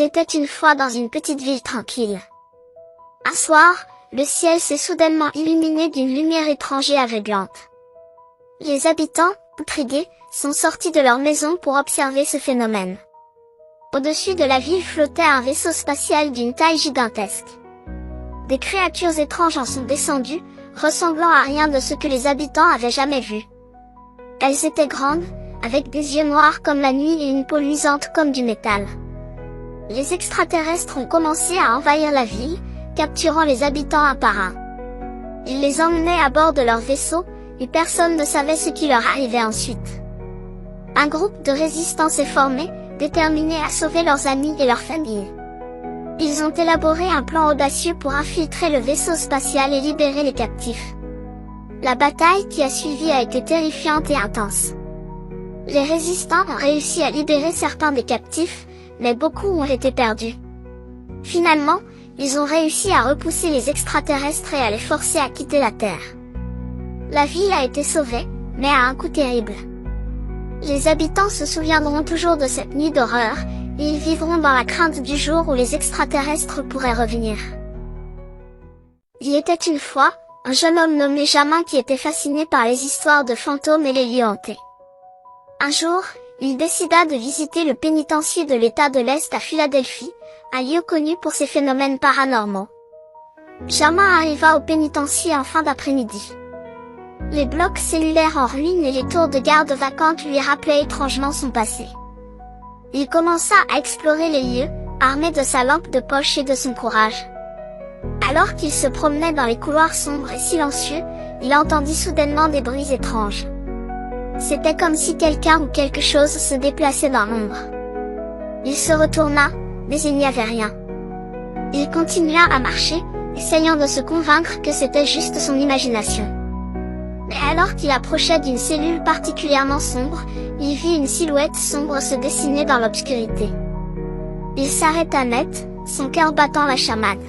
Il était une fois dans une petite ville tranquille. Un soir, le ciel s'est soudainement illuminé d'une lumière étrange et aveuglante. Les habitants, intrigués, sont sortis de leur maison pour observer ce phénomène. Au-dessus de la ville flottait un vaisseau spatial d'une taille gigantesque. Des créatures étranges en sont descendues, ressemblant à rien de ce que les habitants avaient jamais vu. Elles étaient grandes, avec des yeux noirs comme la nuit et une peau luisante comme du métal. Les extraterrestres ont commencé à envahir la ville, capturant les habitants un par un. Ils les emmenaient à bord de leur vaisseau, et personne ne savait ce qui leur arrivait ensuite. Un groupe de résistants s'est formé, déterminés à sauver leurs amis et leurs familles. Ils ont élaboré un plan audacieux pour infiltrer le vaisseau spatial et libérer les captifs. La bataille qui a suivi a été terrifiante et intense. Les résistants ont réussi à libérer certains des captifs, mais beaucoup ont été perdus. Finalement, ils ont réussi à repousser les extraterrestres et à les forcer à quitter la Terre. La ville a été sauvée, mais à un coût terrible. Les habitants se souviendront toujours de cette nuit d'horreur, et ils vivront dans la crainte du jour où les extraterrestres pourraient revenir. Il était une fois, un jeune homme nommé Jamin qui était fasciné par les histoires de fantômes et les lieux hantés. Un jour, il décida de visiter le pénitencier de l'État de l'Est à Philadelphie, un lieu connu pour ses phénomènes paranormaux. Jamin arriva au pénitencier en fin d'après-midi. Les blocs cellulaires en ruine et les tours de garde vacantes lui rappelaient étrangement son passé. Il commença à explorer les lieux, armé de sa lampe de poche et de son courage. Alors qu'il se promenait dans les couloirs sombres et silencieux, il entendit soudainement des bruits étranges. C'était comme si quelqu'un ou quelque chose se déplaçait dans l'ombre. Il se retourna, mais il n'y avait rien. Il continua à marcher, essayant de se convaincre que c'était juste son imagination. Mais alors qu'il approchait d'une cellule particulièrement sombre, il vit une silhouette sombre se dessiner dans l'obscurité. Il s'arrêta net, son cœur battant la chamade.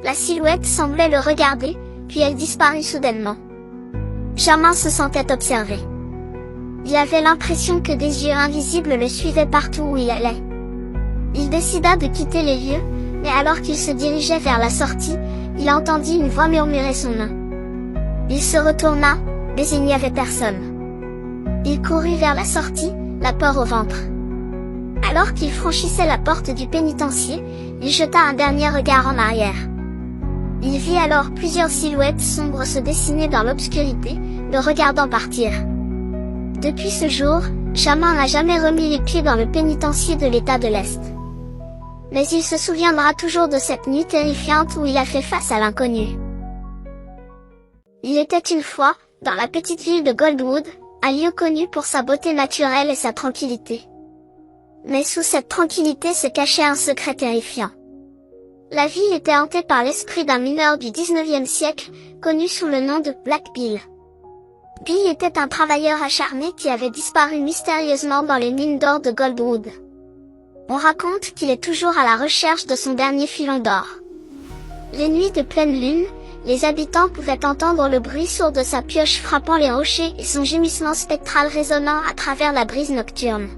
La silhouette semblait le regarder, puis elle disparut soudainement. Jamin se sentait observé. Il avait l'impression que des yeux invisibles le suivaient partout où il allait. Il décida de quitter les lieux, mais alors qu'il se dirigeait vers la sortie, il entendit une voix murmurer son nom. Il se retourna, mais il n'y avait personne. Il courut vers la sortie, la peur au ventre. Alors qu'il franchissait la porte du pénitencier, il jeta un dernier regard en arrière. Il vit alors plusieurs silhouettes sombres se dessiner dans l'obscurité, le regardant partir. Depuis ce jour, Jamin n'a jamais remis les pieds dans le pénitencier de l'État de l'Est. Mais il se souviendra toujours de cette nuit terrifiante où il a fait face à l'inconnu. Il était une fois, dans la petite ville de Goldwood, un lieu connu pour sa beauté naturelle et sa tranquillité. Mais sous cette tranquillité se cachait un secret terrifiant. La ville était hantée par l'esprit d'un mineur du 19e siècle, connu sous le nom de Black Bill. Bill était un travailleur acharné qui avait disparu mystérieusement dans les mines d'or de Goldwood. On raconte qu'il est toujours à la recherche de son dernier filon d'or. Les nuits de pleine lune, les habitants pouvaient entendre le bruit sourd de sa pioche frappant les rochers et son gémissement spectral résonnant à travers la brise nocturne.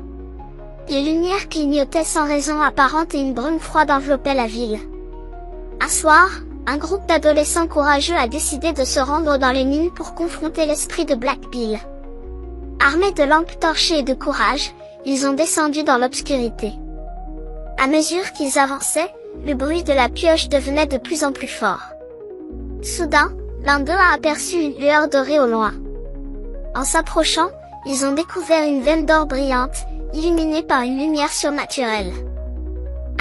Les lumières clignotaient sans raison apparente et une brume froide enveloppait la ville. Un soir, un groupe d'adolescents courageux a décidé de se rendre dans les mines pour confronter l'esprit de Black Bill. Armés de lampes torchées et de courage, ils ont descendu dans l'obscurité. À mesure qu'ils avançaient, le bruit de la pioche devenait de plus en plus fort. Soudain, l'un d'eux a aperçu une lueur dorée au loin. En s'approchant, ils ont découvert une veine d'or brillante, illuminée par une lumière surnaturelle.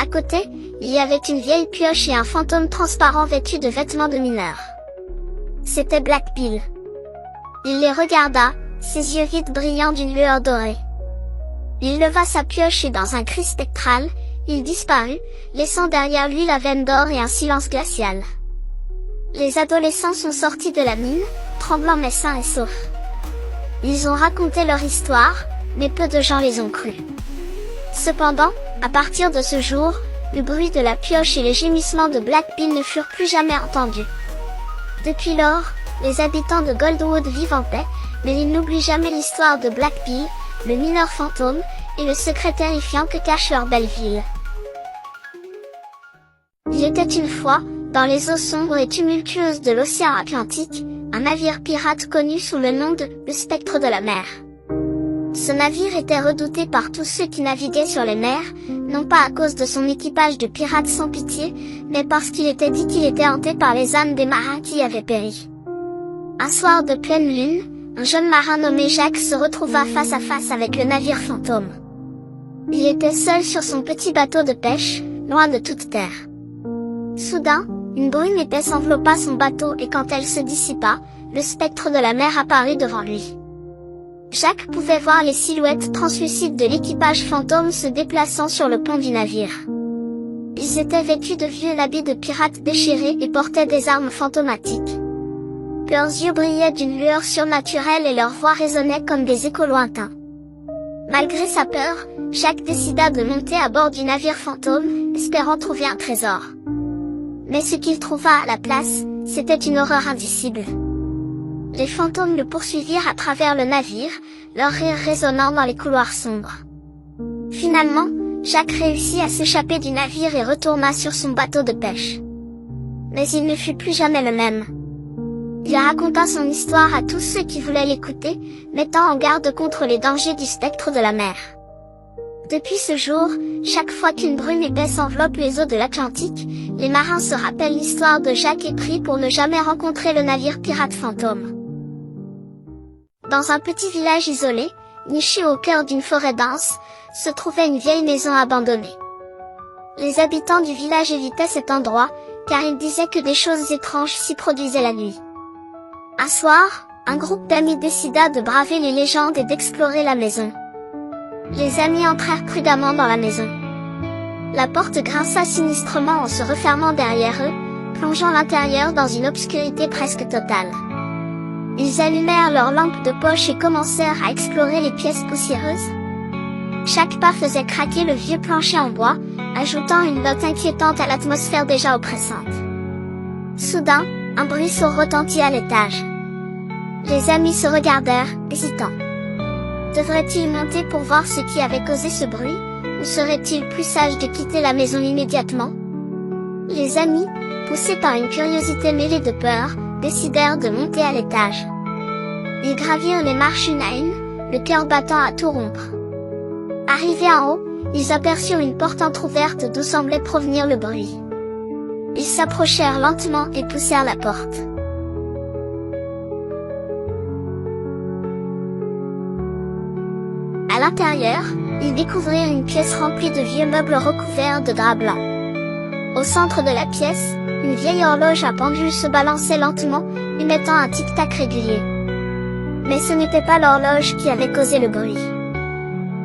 À côté, il y avait une vieille pioche et un fantôme transparent vêtu de vêtements de mineur. C'était Black Bill. Il les regarda, ses yeux vides brillant d'une lueur dorée. Il leva sa pioche et dans un cri spectral, il disparut, laissant derrière lui la veine d'or et un silence glacial. Les adolescents sont sortis de la mine, tremblants mais sains et saufs. Ils ont raconté leur histoire, mais peu de gens les ont crus. Cependant, à partir de ce jour, le bruit de la pioche et les gémissements de Black Bill ne furent plus jamais entendus. Depuis lors, les habitants de Goldwood vivent en paix, mais ils n'oublient jamais l'histoire de Black Bill, le mineur fantôme, et le secret terrifiant que cache leur belle ville. Il était une fois, dans les eaux sombres et tumultueuses de l'océan Atlantique, un navire pirate connu sous le nom de le Spectre de la mer. Ce navire était redouté par tous ceux qui naviguaient sur les mers, non pas à cause de son équipage de pirates sans pitié, mais parce qu'il était dit qu'il était hanté par les âmes des marins qui y avaient péri. Un soir de pleine lune, un jeune marin nommé Jacques se retrouva face à face avec le navire fantôme. Il était seul sur son petit bateau de pêche, loin de toute terre. Soudain, une brume épaisse enveloppa son bateau et quand elle se dissipa, le spectre de la mer apparut devant lui. Jacques pouvait voir les silhouettes translucides de l'équipage fantôme se déplaçant sur le pont du navire. Ils étaient vêtus de vieux habits de pirates déchirés et portaient des armes fantomatiques. Leurs yeux brillaient d'une lueur surnaturelle et leur voix résonnait comme des échos lointains. Malgré sa peur, Jacques décida de monter à bord du navire fantôme, espérant trouver un trésor. Mais ce qu'il trouva à la place, c'était une horreur indicible. Les fantômes le poursuivirent à travers le navire, leur rire résonnant dans les couloirs sombres. Finalement, Jacques réussit à s'échapper du navire et retourna sur son bateau de pêche. Mais il ne fut plus jamais le même. Il raconta son histoire à tous ceux qui voulaient l'écouter, mettant en garde contre les dangers du spectre de la mer. Depuis ce jour, chaque fois qu'une brume épaisse enveloppe les eaux de l'Atlantique, les marins se rappellent l'histoire de Jacques et prient pour ne jamais rencontrer le navire pirate fantôme. Dans un petit village isolé, niché au cœur d'une forêt dense, se trouvait une vieille maison abandonnée. Les habitants du village évitaient cet endroit, car ils disaient que des choses étranges s'y produisaient la nuit. Un soir, un groupe d'amis décida de braver les légendes et d'explorer la maison. Les amis entrèrent prudemment dans la maison. La porte grinça sinistrement en se refermant derrière eux, plongeant l'intérieur dans une obscurité presque totale. Ils allumèrent leurs lampes de poche et commencèrent à explorer les pièces poussiéreuses. Chaque pas faisait craquer le vieux plancher en bois, ajoutant une note inquiétante à l'atmosphère déjà oppressante. Soudain, un bruit sourd retentit à l'étage. Les amis se regardèrent, hésitants. Devrait-il monter pour voir ce qui avait causé ce bruit, ou serait-il plus sage de quitter la maison immédiatement? Les amis, poussés par une curiosité mêlée de peur, décidèrent de monter à l'étage. Ils gravirent les marches une à une, le cœur battant à tout rompre. Arrivés en haut, ils aperçurent une porte entr'ouverte d'où semblait provenir le bruit. Ils s'approchèrent lentement et poussèrent la porte. À l'intérieur, ils découvrirent une pièce remplie de vieux meubles recouverts de drap blanc. Au centre de la pièce, une vieille horloge à pendule se balançait lentement, émettant un tic-tac régulier. Mais ce n'était pas l'horloge qui avait causé le bruit.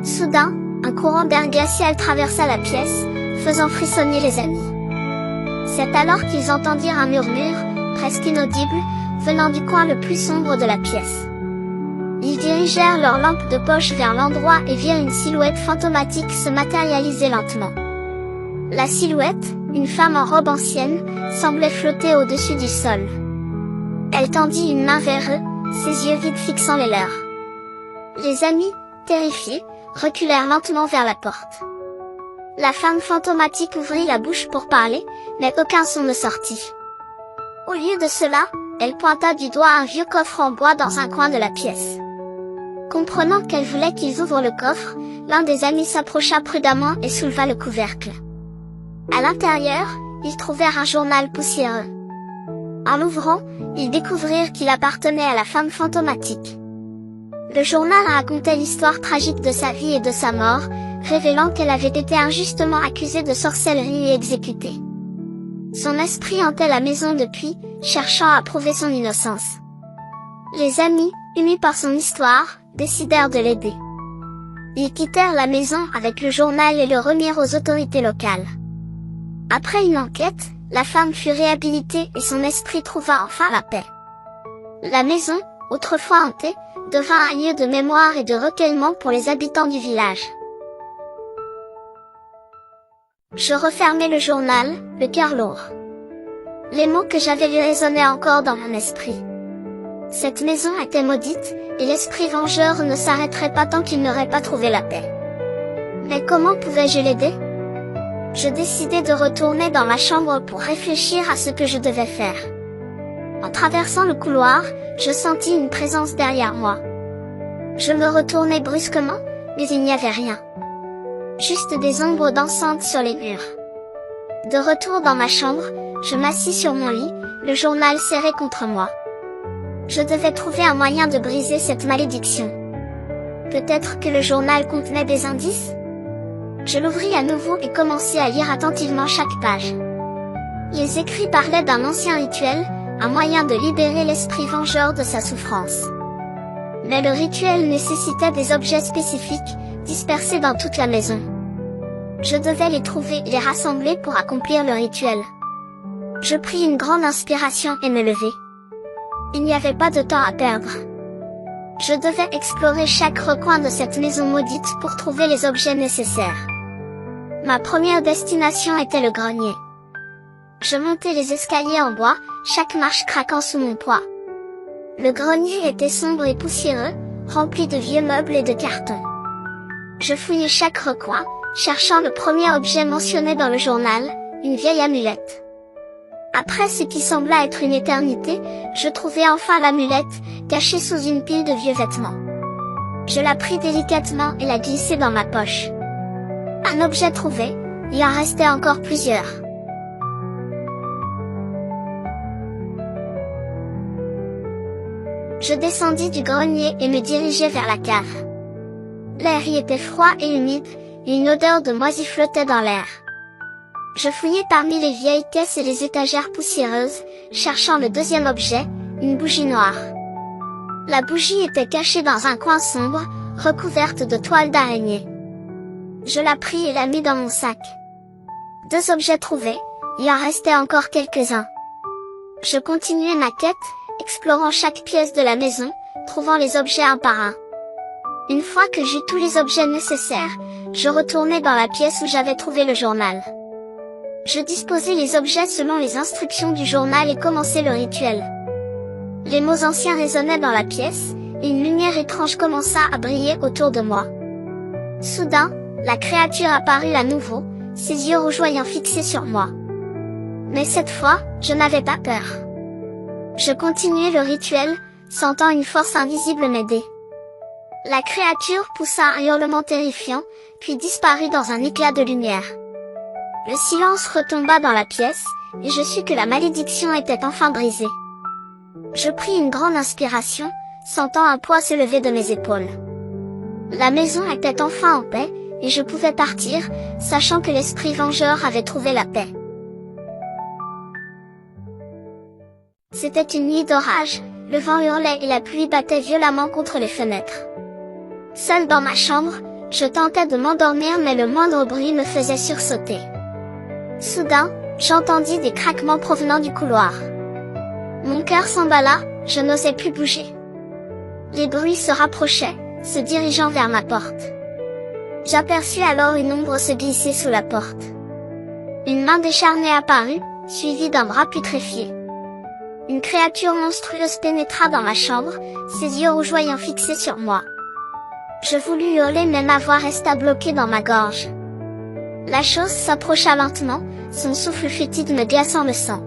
Soudain, un courant d'air glacial traversa la pièce, faisant frissonner les amis. C'est alors qu'ils entendirent un murmure, presque inaudible, venant du coin le plus sombre de la pièce. Ils dirigèrent leurs lampes de poche vers l'endroit et virent une silhouette fantomatique se matérialiser lentement. La silhouette, une femme en robe ancienne, semblait flotter au-dessus du sol. Elle tendit une main vers eux, ses yeux vides fixant les leurs. Les amis, terrifiés, reculèrent lentement vers la porte. La femme fantomatique ouvrit la bouche pour parler, mais aucun son ne sortit. Au lieu de cela, elle pointa du doigt un vieux coffre en bois dans un coin de la pièce. Comprenant qu'elle voulait qu'ils ouvrent le coffre, l'un des amis s'approcha prudemment et souleva le couvercle. À l'intérieur, ils trouvèrent un journal poussiéreux. En l'ouvrant, ils découvrirent qu'il appartenait à la femme fantomatique. Le journal racontait l'histoire tragique de sa vie et de sa mort, révélant qu'elle avait été injustement accusée de sorcellerie et exécutée. Son esprit hantait la maison depuis, cherchant à prouver son innocence. Les amis, émus par son histoire, décidèrent de l'aider. Ils quittèrent la maison avec le journal et le remirent aux autorités locales. Après une enquête, la femme fut réhabilitée et son esprit trouva enfin la paix. La maison, autrefois hantée, devint un lieu de mémoire et de recueillement pour les habitants du village. Je refermai le journal, le cœur lourd. Les mots que j'avais lus résonnaient encore dans mon esprit. Cette maison était maudite, et l'esprit vengeur ne s'arrêterait pas tant qu'il n'aurait pas trouvé la paix. Mais comment pouvais-je l'aider? Je décidai de retourner dans ma chambre pour réfléchir à ce que je devais faire. En traversant le couloir, je sentis une présence derrière moi. Je me retournai brusquement, mais il n'y avait rien. Juste des ombres dansantes sur les murs. De retour dans ma chambre, je m'assis sur mon lit, le journal serré contre moi. Je devais trouver un moyen de briser cette malédiction. Peut-être que le journal contenait des indices? Je l'ouvris à nouveau et commençai à lire attentivement chaque page. Les écrits parlaient d'un ancien rituel, un moyen de libérer l'esprit vengeur de sa souffrance. Mais le rituel nécessitait des objets spécifiques, dispersés dans toute la maison. Je devais les trouver et les rassembler pour accomplir le rituel. Je pris une grande inspiration et me levai. Il n'y avait pas de temps à perdre. Je devais explorer chaque recoin de cette maison maudite pour trouver les objets nécessaires. Ma première destination était le grenier. Je montai les escaliers en bois, chaque marche craquant sous mon poids. Le grenier était sombre et poussiéreux, rempli de vieux meubles et de cartons. Je fouillai chaque recoin, cherchant le premier objet mentionné dans le journal, une vieille amulette. Après ce qui sembla être une éternité, je trouvai enfin l'amulette, cachée sous une pile de vieux vêtements. Je la pris délicatement et la glissai dans ma poche. Un objet trouvé, il en restait encore plusieurs. Je descendis du grenier et me dirigeai vers la cave. L'air y était froid et humide, et une odeur de moisi flottait dans l'air. Je fouillai parmi les vieilles caisses et les étagères poussiéreuses, cherchant le deuxième objet, une bougie noire. La bougie était cachée dans un coin sombre, recouverte de toiles d'araignée. Je la pris et la mis dans mon sac. 2 objets trouvés, il en restait encore quelques-uns. Je continuai ma quête, explorant chaque pièce de la maison, trouvant les objets un par un. Une fois que j'eus tous les objets nécessaires, je retournai dans la pièce où j'avais trouvé le journal. Je disposai les objets selon les instructions du journal et commençai le rituel. Les mots anciens résonnaient dans la pièce, et une lumière étrange commença à briller autour de moi. Soudain, la créature apparut à nouveau, ses yeux rougeoyants fixés sur moi. Mais cette fois, je n'avais pas peur. Je continuai le rituel, sentant une force invisible m'aider. La créature poussa un hurlement terrifiant, puis disparut dans un éclat de lumière. Le silence retomba dans la pièce, et je sus que la malédiction était enfin brisée. Je pris une grande inspiration, sentant un poids se lever de mes épaules. La maison était enfin en paix, et je pouvais partir, sachant que l'esprit vengeur avait trouvé la paix. C'était une nuit d'orage, le vent hurlait et la pluie battait violemment contre les fenêtres. Seule dans ma chambre, je tentais de m'endormir mais le moindre bruit me faisait sursauter. Soudain, j'entendis des craquements provenant du couloir. Mon cœur s'emballa, je n'osais plus bouger. Les bruits se rapprochaient, se dirigeant vers ma porte. J'aperçus alors une ombre se glisser sous la porte. Une main décharnée apparut, suivie d'un bras putréfié. Une créature monstrueuse pénétra dans ma chambre, ses yeux rougeoyants fixés sur moi. Je voulus hurler mais ma voix resta bloquée dans ma gorge. La chose s'approcha lentement, son souffle fétide me glaçant le sang.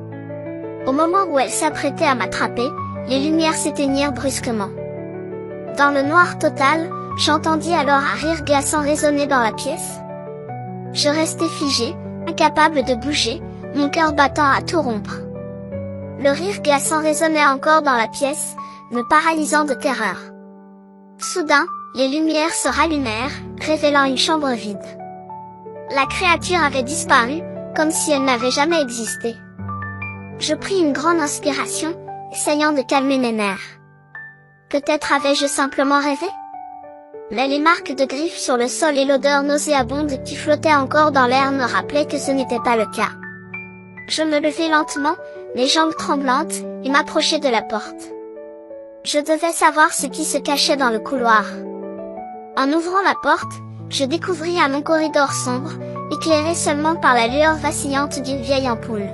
Au moment où elle s'apprêtait à m'attraper, les lumières s'éteignirent brusquement. Dans le noir total, j'entendis alors un rire glaçant résonner dans la pièce. Je restai figé, incapable de bouger, mon cœur battant à tout rompre. Le rire glaçant résonnait encore dans la pièce, me paralysant de terreur. Soudain, les lumières se rallumèrent, révélant une chambre vide. La créature avait disparu, comme si elle n'avait jamais existé. Je pris une grande inspiration, essayant de calmer mes nerfs. Peut-être avais-je simplement rêvé? Mais les marques de griffes sur le sol et l'odeur nauséabonde qui flottait encore dans l'air me rappelaient que ce n'était pas le cas. Je me levai lentement, les jambes tremblantes, et m'approchai de la porte. Je devais savoir ce qui se cachait dans le couloir. En ouvrant la porte, je découvris un long corridor sombre, éclairé seulement par la lueur vacillante d'une vieille ampoule.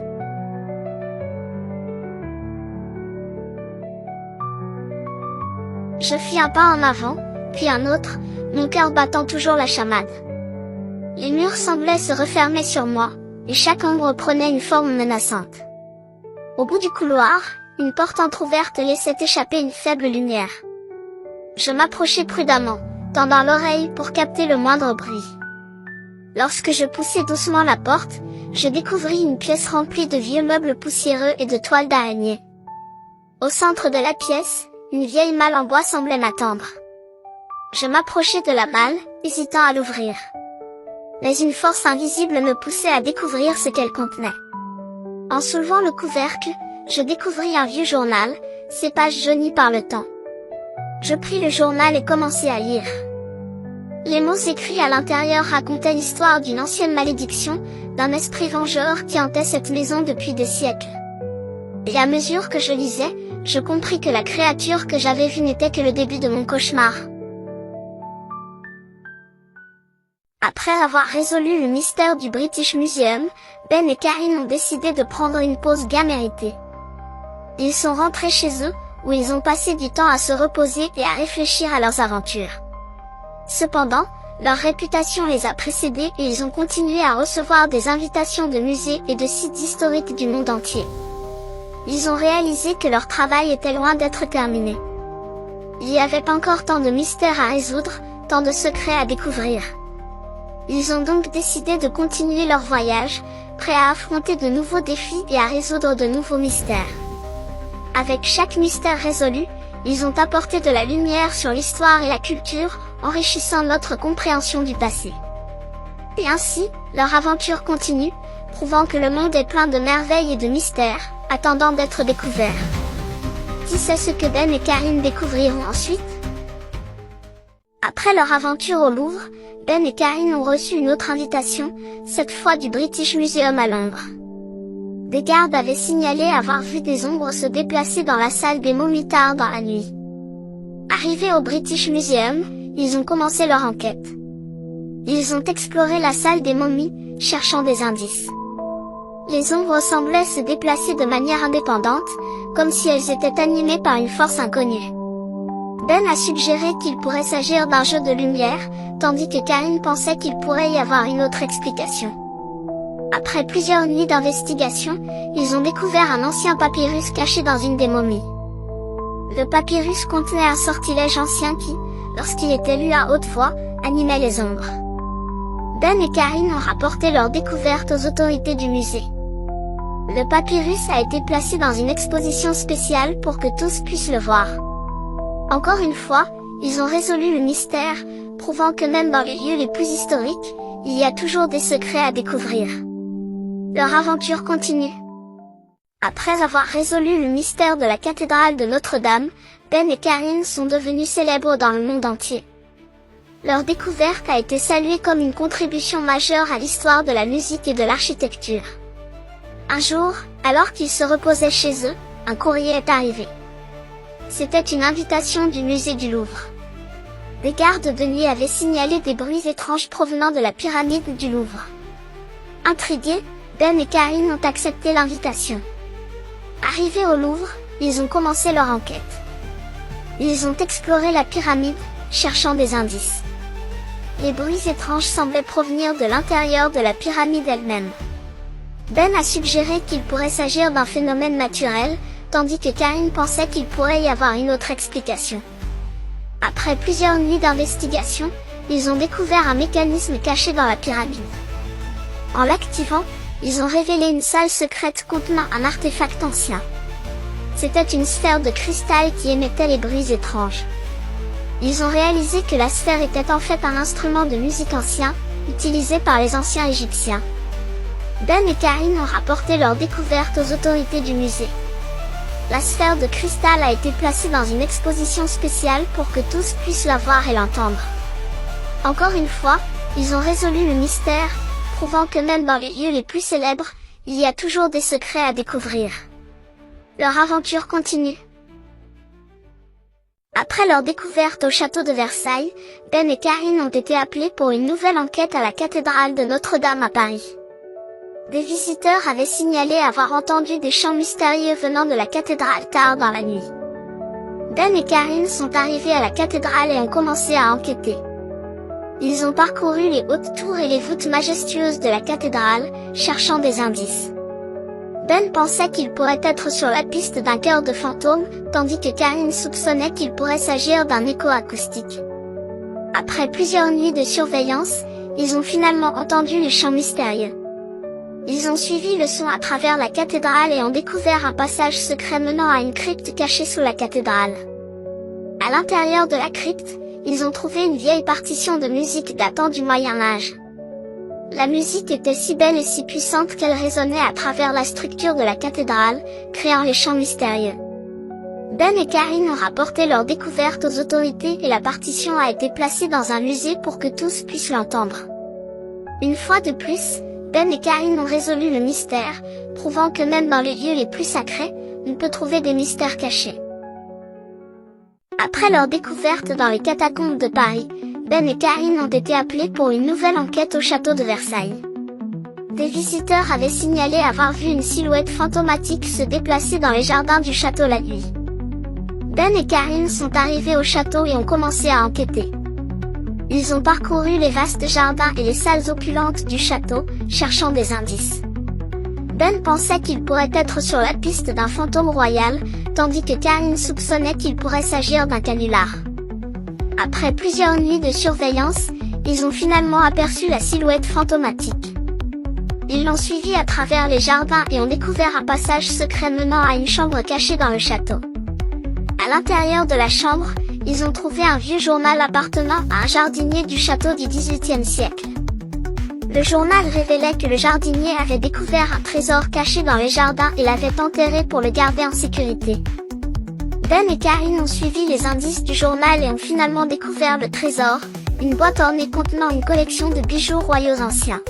Je fis un pas en avant, puis un autre, mon cœur battant toujours la chamade. Les murs semblaient se refermer sur moi, et chaque ombre prenait une forme menaçante. Au bout du couloir, une porte entr'ouverte laissait échapper une faible lumière. Je m'approchai prudemment, tendant l'oreille pour capter le moindre bruit. Lorsque je poussai doucement la porte, je découvris une pièce remplie de vieux meubles poussiéreux et de toiles d'araignée. Au centre de la pièce, une vieille malle en bois semblait m'attendre. Je m'approchai de la malle, hésitant à l'ouvrir. Mais une force invisible me poussait à découvrir ce qu'elle contenait. En soulevant le couvercle, je découvris un vieux journal, ses pages jaunies par le temps. Je pris le journal et commençai à lire. Les mots écrits à l'intérieur racontaient l'histoire d'une ancienne malédiction, d'un esprit vengeur qui hantait cette maison depuis des siècles. Et à mesure que je lisais, je compris que la créature que j'avais vue n'était que le début de mon cauchemar. Après avoir résolu le mystère du British Museum, Ben et Karine ont décidé de prendre une pause bien méritée. Ils sont rentrés chez eux, où ils ont passé du temps à se reposer et à réfléchir à leurs aventures. Cependant, leur réputation les a précédés et ils ont continué à recevoir des invitations de musées et de sites historiques du monde entier. Ils ont réalisé que leur travail était loin d'être terminé. Il y avait encore tant de mystères à résoudre, tant de secrets à découvrir. Ils ont donc décidé de continuer leur voyage, prêts à affronter de nouveaux défis et à résoudre de nouveaux mystères. Avec chaque mystère résolu, ils ont apporté de la lumière sur l'histoire et la culture, enrichissant notre compréhension du passé. Et ainsi, leur aventure continue, prouvant que le monde est plein de merveilles et de mystères, attendant d'être découverts. Qui sait ce que Ben et Karine découvriront ensuite? Après leur aventure au Louvre, Ben et Karine ont reçu une autre invitation, cette fois du British Museum à Londres. Des gardes avaient signalé avoir vu des ombres se déplacer dans la salle des momies tard dans la nuit. Arrivés au British Museum, ils ont commencé leur enquête. Ils ont exploré la salle des momies, cherchant des indices. Les ombres semblaient se déplacer de manière indépendante, comme si elles étaient animées par une force inconnue. Ben a suggéré qu'il pourrait s'agir d'un jeu de lumière, tandis que Karine pensait qu'il pourrait y avoir une autre explication. Après plusieurs nuits d'investigation, ils ont découvert un ancien papyrus caché dans une des momies. Le papyrus contenait un sortilège ancien qui, lorsqu'il était lu à haute voix, animait les ombres. Ben et Karine ont rapporté leur découverte aux autorités du musée. Le papyrus a été placé dans une exposition spéciale pour que tous puissent le voir. Encore une fois, ils ont résolu le mystère, prouvant que même dans les lieux les plus historiques, il y a toujours des secrets à découvrir. Leur aventure continue. Après avoir résolu le mystère de la cathédrale de Notre-Dame, Ben et Karine sont devenus célèbres dans le monde entier. Leur découverte a été saluée comme une contribution majeure à l'histoire de la musique et de l'architecture. Un jour, alors qu'ils se reposaient chez eux, un courrier est arrivé. C'était une invitation du musée du Louvre. Des gardes de nuit avaient signalé des bruits étranges provenant de la pyramide du Louvre. Intrigués, Ben et Karine ont accepté l'invitation. Arrivés au Louvre, ils ont commencé leur enquête. Ils ont exploré la pyramide, cherchant des indices. Les bruits étranges semblaient provenir de l'intérieur de la pyramide elle-même. Ben a suggéré qu'il pourrait s'agir d'un phénomène naturel, tandis que Karine pensait qu'il pourrait y avoir une autre explication. Après plusieurs nuits d'investigation, ils ont découvert un mécanisme caché dans la pyramide. En l'activant, ils ont révélé une salle secrète contenant un artefact ancien. C'était une sphère de cristal qui émettait les bruits étranges. Ils ont réalisé que la sphère était en fait un instrument de musique ancien, utilisé par les anciens Égyptiens. Ben et Karine ont rapporté leur découverte aux autorités du musée. La sphère de cristal a été placée dans une exposition spéciale pour que tous puissent la voir et l'entendre. Encore une fois, ils ont résolu le mystère, prouvant que même dans les lieux les plus célèbres, il y a toujours des secrets à découvrir. Leur aventure continue. Après leur découverte au château de Versailles, Ben et Karine ont été appelés pour une nouvelle enquête à la cathédrale de Notre-Dame à Paris. Des visiteurs avaient signalé avoir entendu des chants mystérieux venant de la cathédrale tard dans la nuit. Ben et Karine sont arrivés à la cathédrale et ont commencé à enquêter. Ils ont parcouru les hautes tours et les voûtes majestueuses de la cathédrale, cherchant des indices. Ben pensait qu'il pourrait être sur la piste d'un chœur de fantômes, tandis que Karine soupçonnait qu'il pourrait s'agir d'un écho acoustique. Après plusieurs nuits de surveillance, ils ont finalement entendu les chants mystérieux. Ils ont suivi le son à travers la cathédrale et ont découvert un passage secret menant à une crypte cachée sous la cathédrale. À l'intérieur de la crypte, ils ont trouvé une vieille partition de musique datant du Moyen Âge. La musique était si belle et si puissante qu'elle résonnait à travers la structure de la cathédrale, créant les chants mystérieux. Ben et Karine ont rapporté leur découverte aux autorités et la partition a été placée dans un musée pour que tous puissent l'entendre. Une fois de plus, Ben et Karine ont résolu le mystère, prouvant que même dans les lieux les plus sacrés, on peut trouver des mystères cachés. Après leur découverte dans les catacombes de Paris, Ben et Karine ont été appelés pour une nouvelle enquête au château de Versailles. Des visiteurs avaient signalé avoir vu une silhouette fantomatique se déplacer dans les jardins du château la nuit. Ben et Karine sont arrivés au château et ont commencé à enquêter. Ils ont parcouru les vastes jardins et les salles opulentes du château, cherchant des indices. Ben pensait qu'il pourrait être sur la piste d'un fantôme royal, tandis que Karine soupçonnait qu'il pourrait s'agir d'un canular. Après plusieurs nuits de surveillance, ils ont finalement aperçu la silhouette fantomatique. Ils l'ont suivie à travers les jardins et ont découvert un passage secret menant à une chambre cachée dans le château. À l'intérieur de la chambre, ils ont trouvé un vieux journal appartenant à un jardinier du château du XVIIIe siècle. Le journal révélait que le jardinier avait découvert un trésor caché dans les jardins et l'avait enterré pour le garder en sécurité. Ben et Karine ont suivi les indices du journal et ont finalement découvert le trésor, une boîte ornée contenant une collection de bijoux royaux anciens.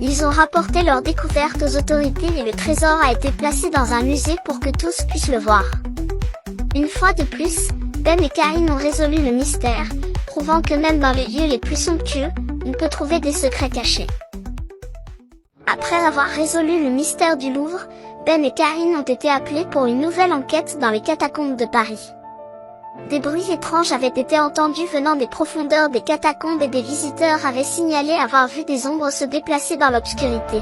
Ils ont rapporté leur découverte aux autorités et le trésor a été placé dans un musée pour que tous puissent le voir. Une fois de plus, Ben et Karine ont résolu le mystère, prouvant que même dans les lieux les plus somptueux, on peut trouver des secrets cachés. Après avoir résolu le mystère du Louvre, Ben et Karine ont été appelés pour une nouvelle enquête dans les catacombes de Paris. Des bruits étranges avaient été entendus venant des profondeurs des catacombes et des visiteurs avaient signalé avoir vu des ombres se déplacer dans l'obscurité.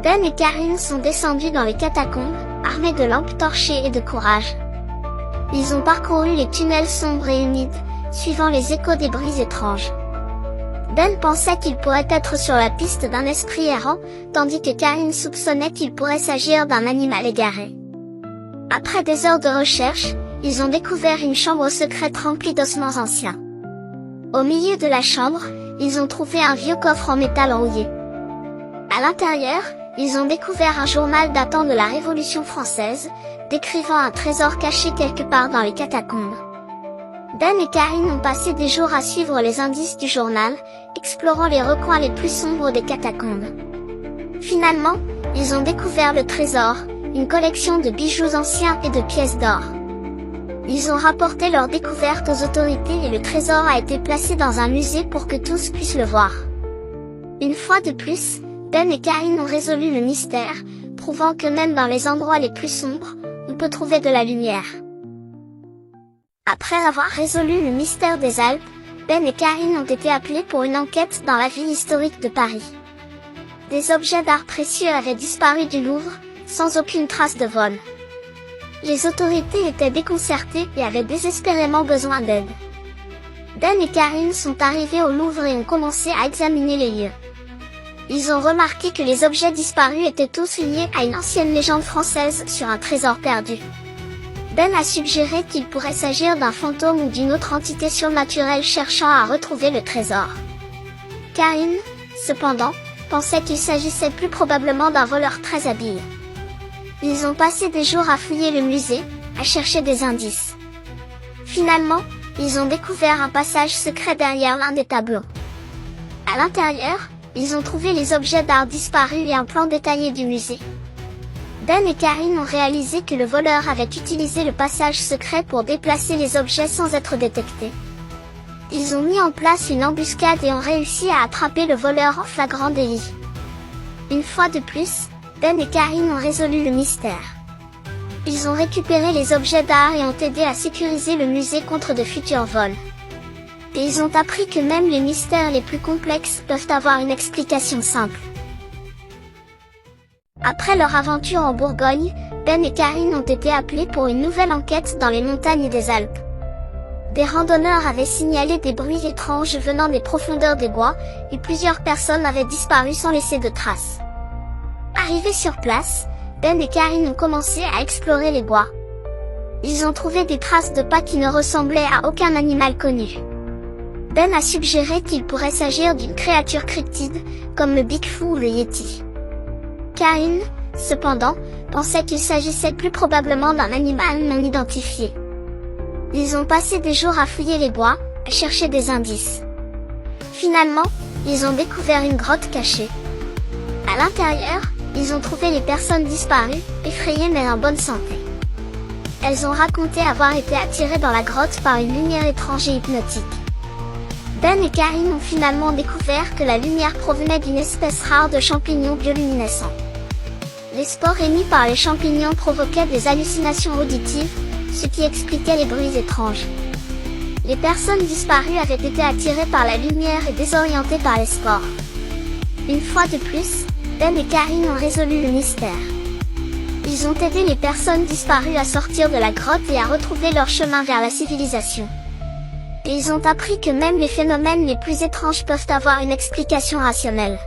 Ben et Karine sont descendus dans les catacombes, armés de lampes torchées et de courage. Ils ont parcouru les tunnels sombres et humides, suivant les échos des bruits étranges. Ben pensait qu'il pourrait être sur la piste d'un esprit errant, tandis que Karine soupçonnait qu'il pourrait s'agir d'un animal égaré. Après des heures de recherche, ils ont découvert une chambre secrète remplie d'ossements anciens. Au milieu de la chambre, ils ont trouvé un vieux coffre en métal rouillé. À l'intérieur, ils ont découvert un journal datant de la Révolution française, décrivant un trésor caché quelque part dans les catacombes. Ben et Karine ont passé des jours à suivre les indices du journal, explorant les recoins les plus sombres des catacombes. Finalement, ils ont découvert le trésor, une collection de bijoux anciens et de pièces d'or. Ils ont rapporté leur découverte aux autorités et le trésor a été placé dans un musée pour que tous puissent le voir. Une fois de plus, Ben et Karine ont résolu le mystère, prouvant que même dans les endroits les plus sombres, on peut trouver de la lumière. Après avoir résolu le mystère des Alpes, Ben et Karine ont été appelés pour une enquête dans la ville historique de Paris. Des objets d'art précieux avaient disparu du Louvre, sans aucune trace de vol. Les autorités étaient déconcertées et avaient désespérément besoin d'aide. Ben et Karine sont arrivés au Louvre et ont commencé à examiner les lieux. Ils ont remarqué que les objets disparus étaient tous liés à une ancienne légende française sur un trésor perdu. Ben a suggéré qu'il pourrait s'agir d'un fantôme ou d'une autre entité surnaturelle cherchant à retrouver le trésor. Karine, cependant, pensait qu'il s'agissait plus probablement d'un voleur très habile. Ils ont passé des jours à fouiller le musée, à chercher des indices. Finalement, ils ont découvert un passage secret derrière l'un des tableaux. À l'intérieur, ils ont trouvé les objets d'art disparus et un plan détaillé du musée. Ben et Karine ont réalisé que le voleur avait utilisé le passage secret pour déplacer les objets sans être détectés. Ils ont mis en place une embuscade et ont réussi à attraper le voleur en flagrant délit. Une fois de plus, Ben et Karine ont résolu le mystère. Ils ont récupéré les objets d'art et ont aidé à sécuriser le musée contre de futurs vols. Et ils ont appris que même les mystères les plus complexes peuvent avoir une explication simple. Après leur aventure en Bourgogne, Ben et Karine ont été appelés pour une nouvelle enquête dans les montagnes des Alpes. Des randonneurs avaient signalé des bruits étranges venant des profondeurs des bois, et plusieurs personnes avaient disparu sans laisser de traces. Arrivés sur place, Ben et Karine ont commencé à explorer les bois. Ils ont trouvé des traces de pas qui ne ressemblaient à aucun animal connu. Ben a suggéré qu'il pourrait s'agir d'une créature cryptide, comme le Bigfoot ou le Yeti. Karine, cependant, pensait qu'il s'agissait plus probablement d'un animal non identifié. Ils ont passé des jours à fouiller les bois, à chercher des indices. Finalement, ils ont découvert une grotte cachée. À l'intérieur, ils ont trouvé les personnes disparues, effrayées mais en bonne santé. Elles ont raconté avoir été attirées dans la grotte par une lumière étrange et hypnotique. Ben et Karine ont finalement découvert que la lumière provenait d'une espèce rare de champignons bioluminescents. Les spores émis par les champignons provoquaient des hallucinations auditives, ce qui expliquait les bruits étranges. Les personnes disparues avaient été attirées par la lumière et désorientées par les spores. Une fois de plus, Ben et Karine ont résolu le mystère. Ils ont aidé les personnes disparues à sortir de la grotte et à retrouver leur chemin vers la civilisation. Et ils ont appris que même les phénomènes les plus étranges peuvent avoir une explication rationnelle.